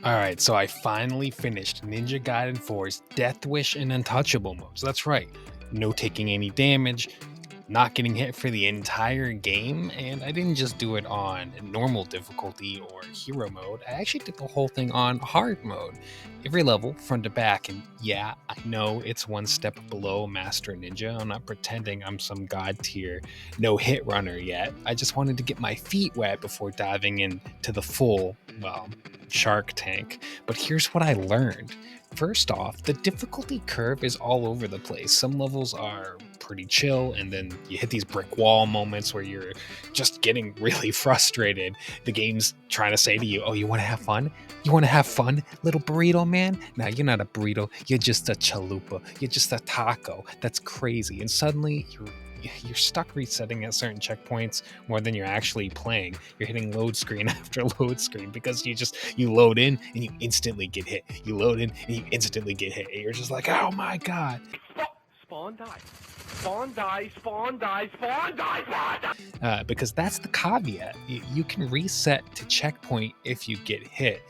Alright, so I finally finished Ninja Gaiden 4's Deathwish and Untouchable modes. That's right. No taking any damage, not getting hit for the entire game, and I didn't just do it on normal difficulty or hero mode. I actually did the whole thing on hard mode. Every level, front to back, and yeah, I know it's one step below Master Ninja. I'm not pretending I'm some god tier no hit runner yet. I just wanted to get my feet wet before diving into the full, well, Shark Tank. But here's what I learned. First off, the difficulty curve is all over the place. Some levels are pretty chill, and then you hit these brick wall moments where you're just getting really frustrated. The game's trying to say to you, oh, you want to have fun? You want to have fun, little burrito man? Nah, you're not a burrito. You're just a chalupa. You're just a taco. That's crazy. And suddenly you're stuck resetting at certain checkpoints more than you're actually playing. You're hitting load screen after load screen because you load in and you instantly get hit. You load in and you instantly get hit. And you're just like, oh my god. Spawn die. Spawn die, spawn die, spawn die, spawn die. Because that's the caveat. You can reset to checkpoint if you get hit.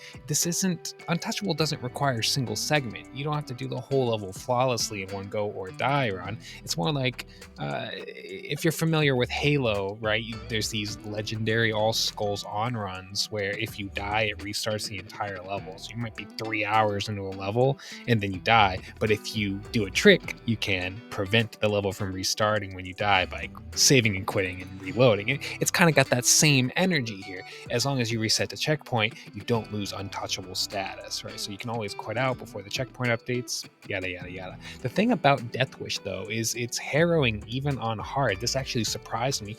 Untouchable doesn't require a single segment. You don't have to do the whole level flawlessly in one go or die run. It's more like if you're familiar with Halo, right? There's these legendary all skulls on runs where if you die, it restarts the entire level. So you might be 3 hours into a level and then you die. But if you do a trick, you can prevent the level from restarting when you die by saving and quitting and reloading. It's kind of got that same energy here. As long as you reset the checkpoint, you don't lose untouchable status, right? So you can always quit out before the checkpoint updates, yada, yada, yada. The thing about Deathwish, though, is it's harrowing even on hard. This actually surprised me.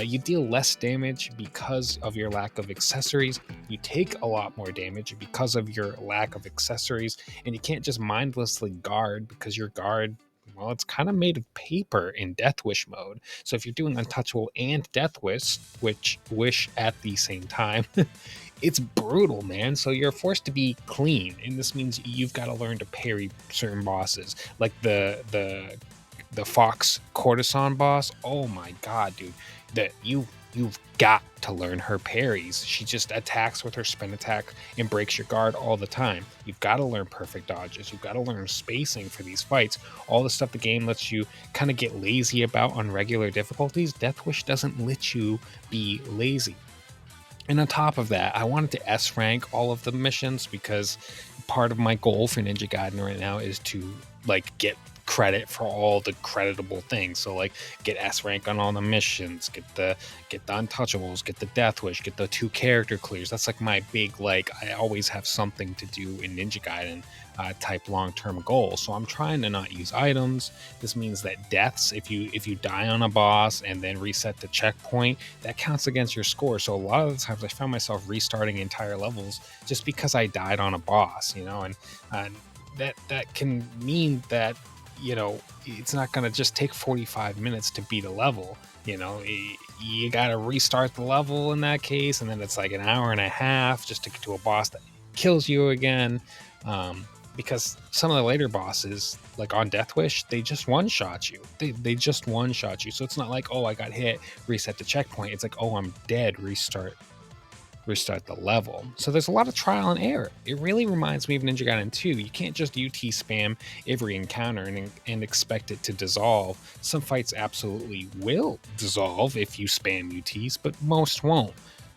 You deal less damage because of your lack of accessories. You take a lot more damage because of your lack of accessories, and you can't just mindlessly guard because your guard, well, it's kind of made of paper in Deathwish mode. So if you're doing Untouchable and Deathwish, which wish at the same time, it's brutal, man. So you're forced to be clean, and this means you've got to learn to parry certain bosses, like the Fox Courtesan boss. Oh my god, dude, that you've got to learn her parries. She just attacks with her spin attack and breaks your guard all the time. You've got to learn perfect dodges. You've got to learn spacing for these fights. All the stuff the game lets you kind of get lazy about on regular difficulties, Deathwish doesn't let you be lazy. And on top of that, I wanted to S rank all of the missions because part of my goal for Ninja Gaiden right now is to get credit for all the creditable things. So get S rank on all the missions, get the untouchables, get the Deathwish, get the 2 character clears. That's my big I always have something to do in Ninja Gaiden type long-term goal. So I'm trying to not use items. This means that deaths, if you die on a boss and then reset the checkpoint, that counts against your score. So a lot of the times I found myself restarting entire levels just because I died on a boss, and that can mean that it's not going to just take 45 minutes to beat a level. You got to restart the level in that case, and then it's an hour and a half just to get to a boss that kills you again. Because some of the later bosses, like on Deathwish, they just one-shot you. They just one-shot you. So it's not oh, I got hit, reset the checkpoint. It's oh, I'm dead, restart the level. So there's a lot of trial and error. It really reminds me of Ninja Gaiden 2. You can't just UT spam every encounter and expect it to dissolve. Some fights absolutely will dissolve if you spam UTs, but most won't.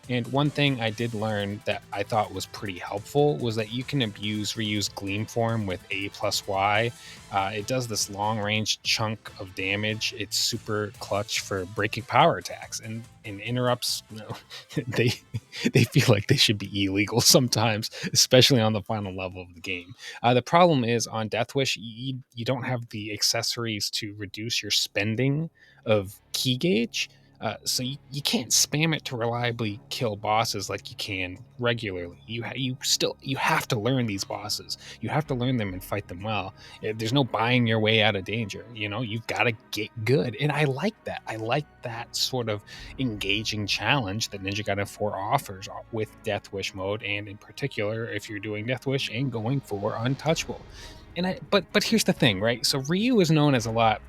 And one thing I did learn that I thought was pretty helpful was that you can reuse Gleam Form with A plus Y. It does this long range chunk of damage. It's super clutch for breaking power attacks, and interrupts, they feel like they should be illegal sometimes, especially on the final level of the game. The problem is on Deathwish, you don't have the accessories to reduce your spending of key gauge. So you can't spam it to reliably kill bosses like you can regularly. You have to learn these bosses. You have to learn them and fight them well. There's no buying your way out of danger. You've got to get good, and I like that. I like that sort of engaging challenge that Ninja Gaiden 4 offers with Deathwish mode, and in particular if you're doing Deathwish and going for Untouchable. But here's the thing, right? So Ryu is known as a lot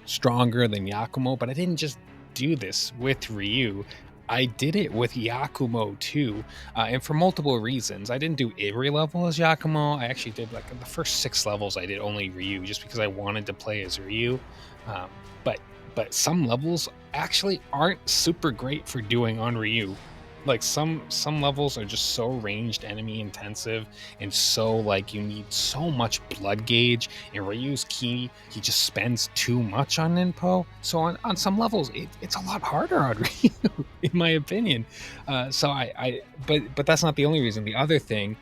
stronger than Yakumo, but I didn't just do this with Ryu. I did it with Yakumo too, and for multiple reasons. I didn't do every level as Yakumo. I actually did like the first 6 levels. I did only Ryu just because I wanted to play as Ryu. Um, but some levels actually aren't super great for doing on Ryu. Like some levels are just so ranged enemy intensive and so like you need so much blood gauge, and Ryu's ki, he just spends too much on Ninpo. So on some levels it's a lot harder on Ryu in my opinion. So but that's not the only reason. The other thing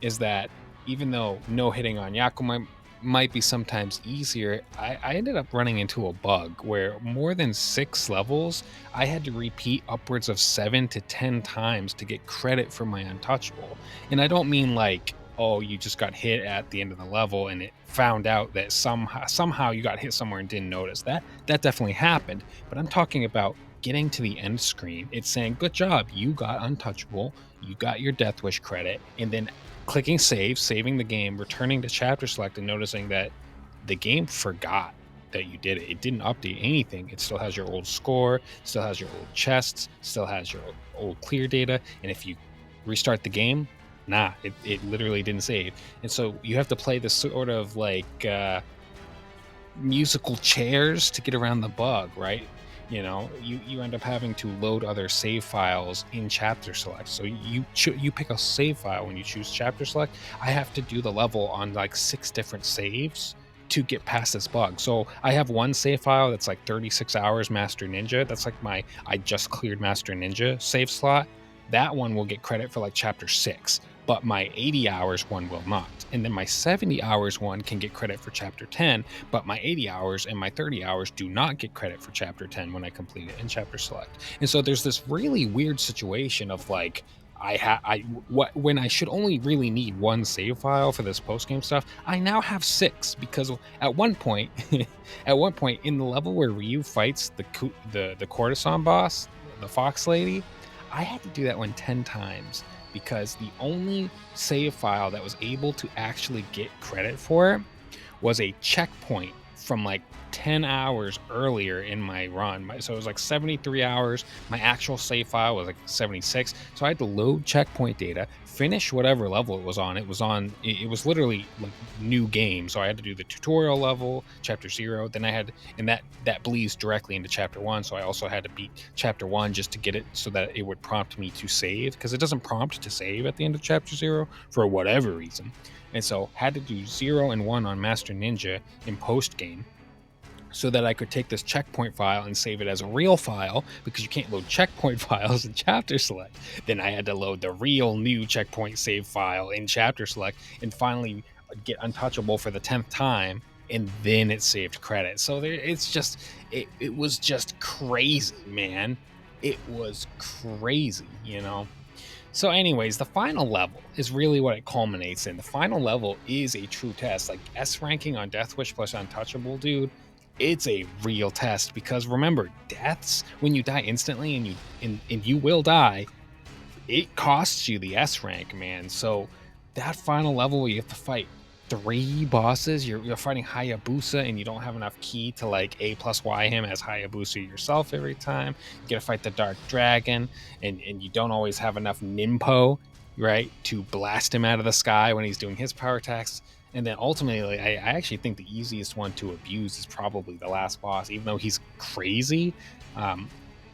is that even though no hitting on Yakuma might be sometimes easier, I ended up running into a bug where more than 6 levels I had to repeat upwards of 7 to 10 times to get credit for my untouchable. And I don't mean like, oh, you just got hit at the end of the level and it found out that somehow you got hit somewhere and didn't notice. That definitely happened. But I'm talking about getting to the end screen. It's saying, good job, you got untouchable, you got your Deathwish credit, and then clicking save, saving the game, returning to chapter select, and noticing that the game forgot that you did it. It didn't update anything. It still has your old score, still has your old chests, still has your old clear data. And if you restart the game, nah, it literally didn't save. And so you have to play this sort of like musical chairs to get around the bug, right? You know, you end up having to load other save files in chapter select. So you pick a save file when you choose chapter select. I have to do the level on like 6 different saves to get past this bug. So I have one save file that's like 36 hours Master Ninja. That's like I just cleared Master Ninja save slot. That one will get credit for like chapter 6, but my 80 hours one will not. And then my 70 hours one can get credit for chapter 10, but my 80 hours and my 30 hours do not get credit for chapter 10 when I complete it in chapter select. And so there's this really weird situation of like, when I should only really need one save file for this post game stuff, I now have 6 because at one point, in the level where Ryu fights the courtesan boss, the fox lady, I had to do that one 10 times because the only save file that was able to actually get credit for it was a checkpoint from like 10 hours earlier in my run. So it was like 73 hours. My actual save file was like 76. So I had to load checkpoint data, finish whatever level it was on. It was literally like new game. So I had to do the tutorial level, chapter 0. Then I had, and that bleeds directly into chapter 1. So I also had to beat chapter 1 just to get it so that it would prompt me to save, because it doesn't prompt to save at the end of chapter 0 for whatever reason. And so had to do 0 and 1 on Master Ninja in post game so that I could take this checkpoint file and save it as a real file, because you can't load checkpoint files in chapter select. Then I had to load the real new checkpoint save file in chapter select and finally get untouchable for the 10th time, and then it saved credit. So it's just, it was just crazy, man. It was crazy, you know? So anyways, the final level is really what it culminates in. The final level is a true test. Like S ranking on Deathwish plus Untouchable, dude, it's a real test, because remember, deaths, when you die instantly and you will die, it costs you the S rank, man. So that final level where you have to fight 3 bosses, you're fighting Hayabusa and you don't have enough ki to like A plus Y him as Hayabusa yourself every time. You gotta fight the Dark Dragon and you don't always have enough Ninpo, right, to blast him out of the sky when he's doing his power attacks. And then ultimately, I actually think the easiest one to abuse is probably the last boss, even though he's crazy.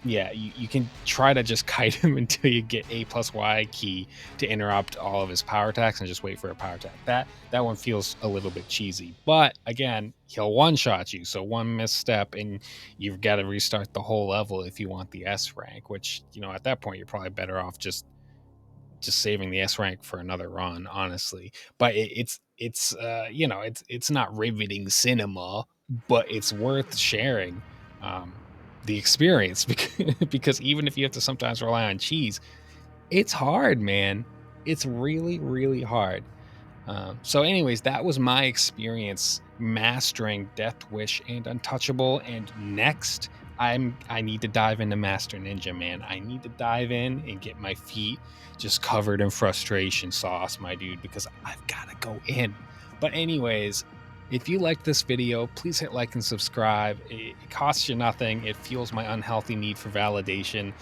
Yeah, you can try to just kite him until you get A plus Y ki to interrupt all of his power attacks and just wait for a power attack. That one feels a little bit cheesy. But again, he'll one-shot you. So one misstep and you've got to restart the whole level if you want the S rank, which, you know, at that point, you're probably better off just saving the S rank for another run, honestly. But it's you know, it's not riveting cinema, but it's worth sharing the experience because even if you have to sometimes rely on cheese, it's hard, man. It's really, really hard. So anyways, that was my experience mastering Deathwish and Untouchable. And next, I need to dive into Master Ninja, man. I need to dive in and get my feet just covered in frustration sauce, my dude, because I've got to go in. But anyways, If you like this video, please hit like and subscribe. It costs you nothing. It fuels my unhealthy need for validation.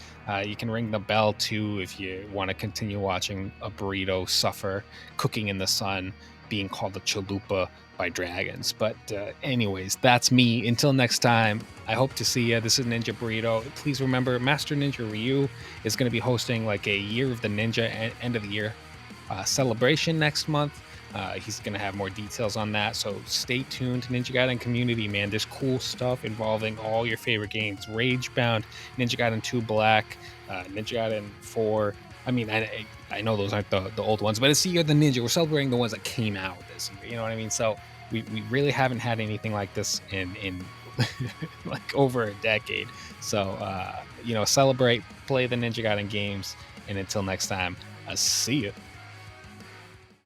You can ring the bell too if you want to continue watching a burrito suffer, cooking in the sun, being called a chalupa by dragons. But anyways, that's me. Until next time, I hope to see you. This is Ninja Burrito. Please remember, Master Ninja Ryu is going to be hosting like a Year of the Ninja end of the year celebration next month. He's going to have more details on that, so stay tuned. Ninja Gaiden community, man, there's cool stuff involving all your favorite games: Ragebound, Ninja Gaiden 2 Black, Ninja Gaiden 4. I mean, I know those aren't the old ones, but it's the Year of the Ninja. We're celebrating the ones that came out this year, you know what I mean? So we really haven't had anything like this in like over a decade. So celebrate, play the Ninja Gaiden games, and until next time, I'll see you.